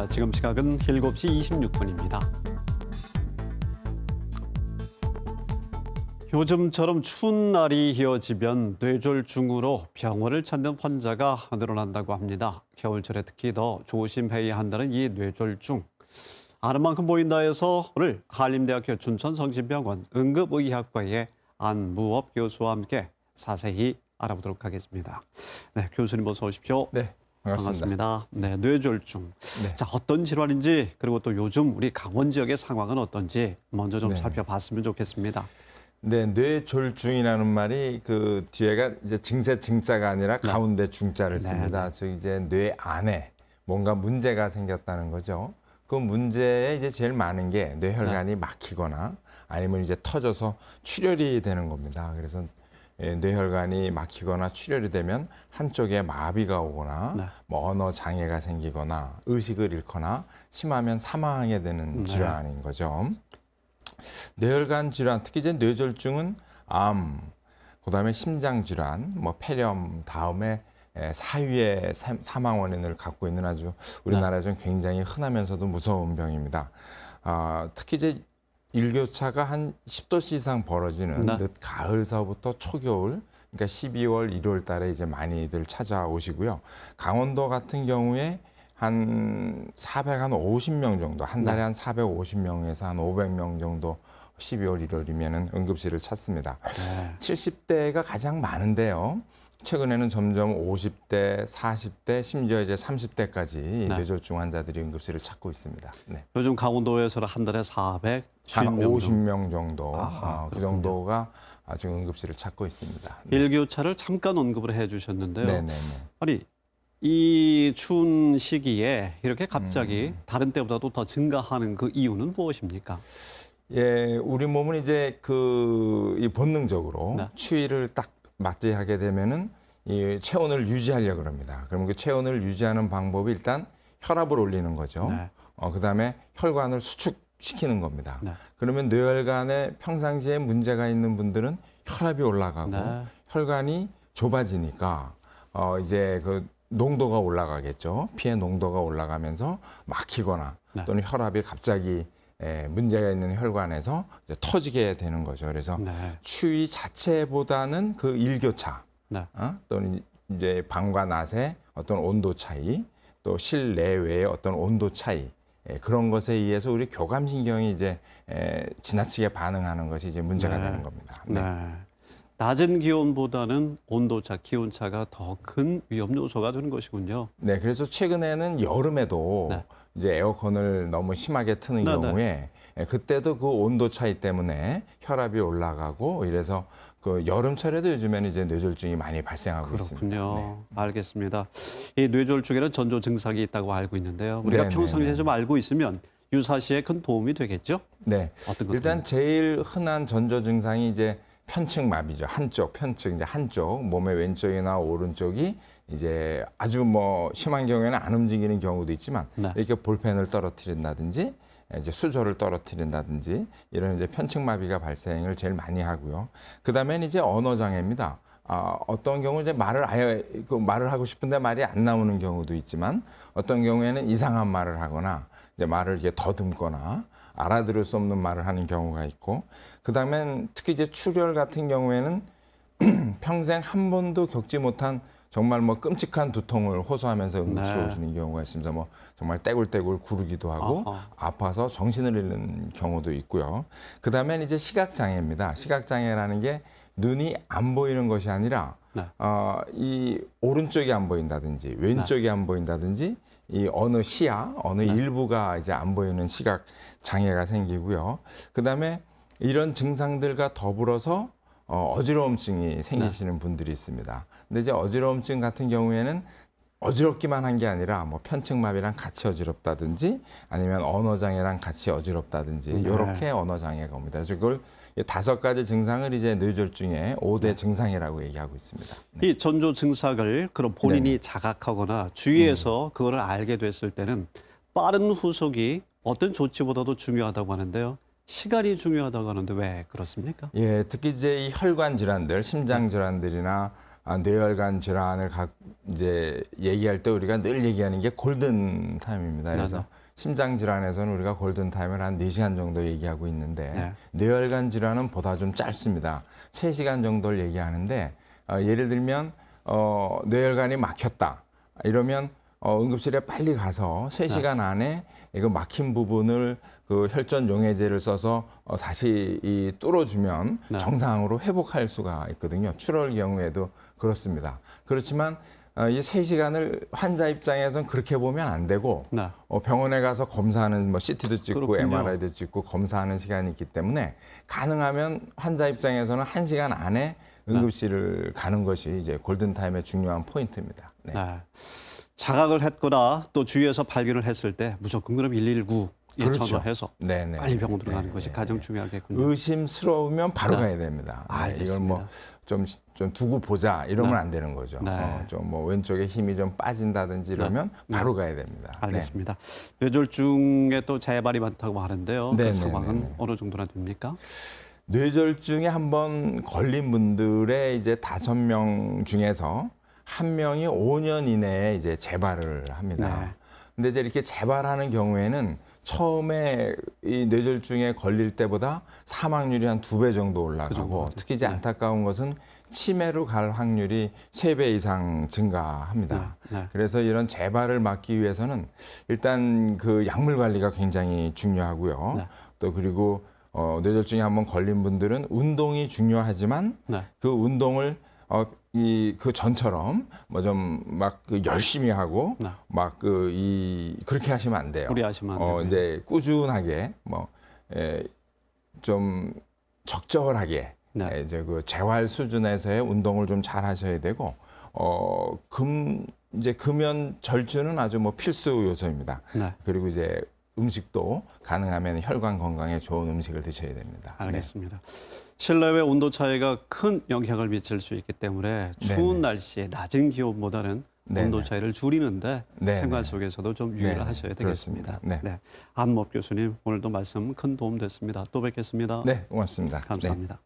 지금 시각은 7시 26분입니다. 요즘처럼 추운 날이 이어지면 뇌졸중으로 병원을 찾는 환자가 늘어난다고 합니다. 겨울철에 특히 더 조심해야 한다는 이 뇌졸중. 아는 만큼 보인다 해서 오늘 한림대학교 춘천성심병원 응급의학과의 안무업 교수와 함께 자세히 알아보도록 하겠습니다. 네, 교수님 어서 오십시오. 네, 반갑습니다. 네, 뇌졸중. 네. 자, 어떤 질환인지 그리고 또 요즘 우리 강원 지역의 상황은 어떤지 먼저 좀 네. 살펴봤으면 좋겠습니다. 네, 뇌졸중이라는 말이 그 뒤에가 이제 증세 증자가 아니라 가운데 중자를 씁니다. 즉 이제 뇌 안에 뭔가 문제가 생겼다는 거죠. 그 문제에 이제 제일 많은 게 뇌혈관이 막히거나 아니면 이제 터져서 출혈이 되는 겁니다. 그래서 뇌혈관이 막히거나 출혈이 되면 한쪽에 마비가 오거나 뭐 언어 장애가 생기거나 의식을 잃거나 심하면 사망하게 되는 질환인 거죠. 뇌혈관 질환, 특히 이제 뇌졸중은 암, 그다음에 심장 질환, 뭐 폐렴 다음에 사후의 사망 원인을 갖고 있는 아주 우리나라에서 굉장히 흔하면서도 무서운 병입니다. 특히 이제 일교차가 한 10도씨 이상 벌어지는 늦 가을서부터 초겨울, 그러니까 12월, 1월 달에 이제 많이들 찾아오시고요. 강원도 같은 경우에 한 450명 정도, 한 달에 한 450명에서 한 500명 정도 12월, 1월이면은 응급실을 찾습니다. 70대가 가장 많은데요. 최근에는 점점 50대, 40대, 심지어 이제 30대까지 뇌졸중 환자들이 응급실을 찾고 있습니다. 네. 요즘 강원도에서는 한 달에 450명 한 50명 정도, 그 그렇군요. 정도가 지금 응급실을 찾고 있습니다. 일교차를 잠깐 언급을 해주셨는데요. 네네네. 아니, 이 추운 시기에 이렇게 갑자기 다른 때보다도 더 증가하는 그 이유는 무엇입니까? 예, 우리 몸은 이제 이 본능적으로 추위를 딱 맞이하게 되면은 이 체온을 유지하려고 합니다. 그러면 그 체온을 유지하는 방법이 일단 혈압을 올리는 거죠. 그다음에 혈관을 수축시키는 겁니다. 그러면 뇌혈관에 평상시에 문제가 있는 분들은 혈압이 올라가고 혈관이 좁아지니까 이제 그 농도가 올라가겠죠. 피의 농도가 올라가면서 막히거나 또는 혈압이 갑자기 문제가 있는 혈관에서 이제 터지게 되는 거죠. 그래서 추위 자체보다는 그 일교차, 또는 이제 밤과 낮의 어떤 온도 차이, 또 실내외의 어떤 온도 차이, 그런 것에 의해서 우리 교감신경이 이제 지나치게 반응하는 것이 이제 문제가 되는 겁니다. 낮은 기온보다는 온도차, 기온차가 더 큰 위험 요소가 되는 것이군요. 네, 그래서 최근에는 여름에도 이제 에어컨을 너무 심하게 트는 경우에 그때도 그 온도 차이 때문에 혈압이 올라가고 이래서 그 여름철에도 요즘에는 이제 뇌졸중이 많이 발생하고 있습니다. 그렇군요. 알겠습니다. 이 뇌졸중에는 전조 증상이 있다고 알고 있는데요. 우리가 평상시에 좀 알고 있으면 유사시에 큰 도움이 되겠죠? 네. 어떤 일단 제일 흔한 전조 증상이 이제 편측마비죠. 한쪽, 편측, 이제 한쪽, 몸의 왼쪽이나 오른쪽이 이제 아주 뭐 심한 경우에는 안 움직이는 경우도 있지만 이렇게 볼펜을 떨어뜨린다든지 이제 수저를 떨어뜨린다든지 이런 이제 편측마비가 발생을 제일 많이 하고요. 그 다음에는 이제 언어장애입니다. 어떤 경우 이제 말을 하고 싶은데 말이 안 나오는 경우도 있지만 어떤 경우에는 이상한 말을 하거나 이제 말을 이렇게 더듬거나 알아들을 수 없는 말을 하는 경우가 있고, 그 다음엔 특히 이제 출혈 같은 경우에는 평생 한 번도 겪지 못한 정말 뭐 끔찍한 두통을 호소하면서 응급실에 오시는 경우가 있습니다. 뭐 정말 떼굴떼굴 구르기도 하고 아파서 정신을 잃는 경우도 있고요. 그 다음엔 이제 시각장애입니다. 시각장애라는 게 눈이 안 보이는 것이 아니라 이 오른쪽이 안 보인다든지 왼쪽이 안 보인다든지 이 어느 시야, 어느 일부가 이제 안 보이는 시각 장애가 생기고요. 그다음에 이런 증상들과 더불어서 어지러움증이 생기시는 분들이 있습니다. 근데 이제 어지러움증 같은 경우에는 어지럽기만 한 게 아니라 뭐 편측마비랑 같이 어지럽다든지 아니면 언어장애랑 같이 어지럽다든지 이렇게 언어장애가 옵니다. 그래서 그걸 5가지 증상을 이제 뇌졸중의 5대 증상이라고 얘기하고 있습니다. 이 전조 증상을 그럼 본인이 자각하거나 주위에서 그거를 알게 됐을 때는 빠른 후속이 어떤 조치보다도 중요하다고 하는데요. 시간이 중요하다고 하는데 왜 그렇습니까? 예, 특히 이제 이 혈관 질환들, 심장 질환들이나 뇌혈관 질환을 이제 얘기할 때 우리가 늘 얘기하는 게 골든 타임입니다. 그래서 심장 질환에서는 우리가 골든 타임을 한 4시간 정도 얘기하고 있는데 뇌혈관 질환은 보다 좀 짧습니다. 3시간 정도를 얘기하는데 예를 들면 뇌혈관이 막혔다. 이러면 응급실에 빨리 가서 3시간 안에 이거 막힌 부분을 그 혈전 용해제를 써서 다시 뚫어주면 정상으로 회복할 수가 있거든요. 출혈 경우에도 그렇습니다. 그렇지만 이 3시간을 환자 입장에서는 그렇게 보면 안 되고 병원에 가서 검사하는 뭐 CT도 찍고 그렇군요. MRI도 찍고 검사하는 시간이 있기 때문에 가능하면 환자 입장에서는 1시간 안에 응급실을 가는 것이 이제 골든타임의 중요한 포인트입니다. 네. 자각을 했거나 또 주위에서 발견을 했을 때 무조건 그럼 119에 그렇죠. 전화해서 빨리 병원으로 가는 것이 가장 중요하겠군요. 의심스러우면 바로 가야 됩니다. 이걸 뭐 좀 두고 보자 이러면 안 되는 거죠. 좀 뭐 왼쪽에 힘이 좀 빠진다든지 이러면 바로 가야 됩니다. 알겠습니다. 뇌졸중에 또 재발이 많다고 하는데요. 그 상황은 어느 정도나 됩니까? 뇌졸중에 한번 걸린 분들의 이제 5명 중에서 1명이 5년 이내에 이제 재발을 합니다. 근데 이제 이렇게 재발하는 경우에는 처음에 이 뇌졸중에 걸릴 때보다 사망률이 한 2배 정도 올라가고 특히 이제 안타까운 것은 치매로 갈 확률이 3배 이상 증가합니다. 그래서 이런 재발을 막기 위해서는 일단 그 약물 관리가 굉장히 중요하고요. 또 그리고 뇌졸중에 한번 걸린 분들은 운동이 중요하지만 그 운동을 그 전처럼 뭐 좀 막 열심히 하고 막 그렇게 하시면 안 돼요. 무리하시면 안 되고요. 이제 꾸준하게 좀 적절하게 이제 그 재활 수준에서의 운동을 좀 잘 하셔야 되고 이제 금연 절주는 아주 뭐 필수 요소입니다. 그리고 이제 음식도 가능하면 혈관 건강에 좋은 음식을 드셔야 됩니다. 알겠습니다. 실내외 온도 차이가 큰 영향을 미칠 수 있기 때문에 추운 날씨에 낮은 기온보다는 온도 차이를 줄이는데 생활 속에서도 좀 유의를 하셔야 되겠습니다. 안목 교수님, 오늘도 말씀 큰 도움 됐습니다. 또 뵙겠습니다. 네, 고맙습니다. 감사합니다.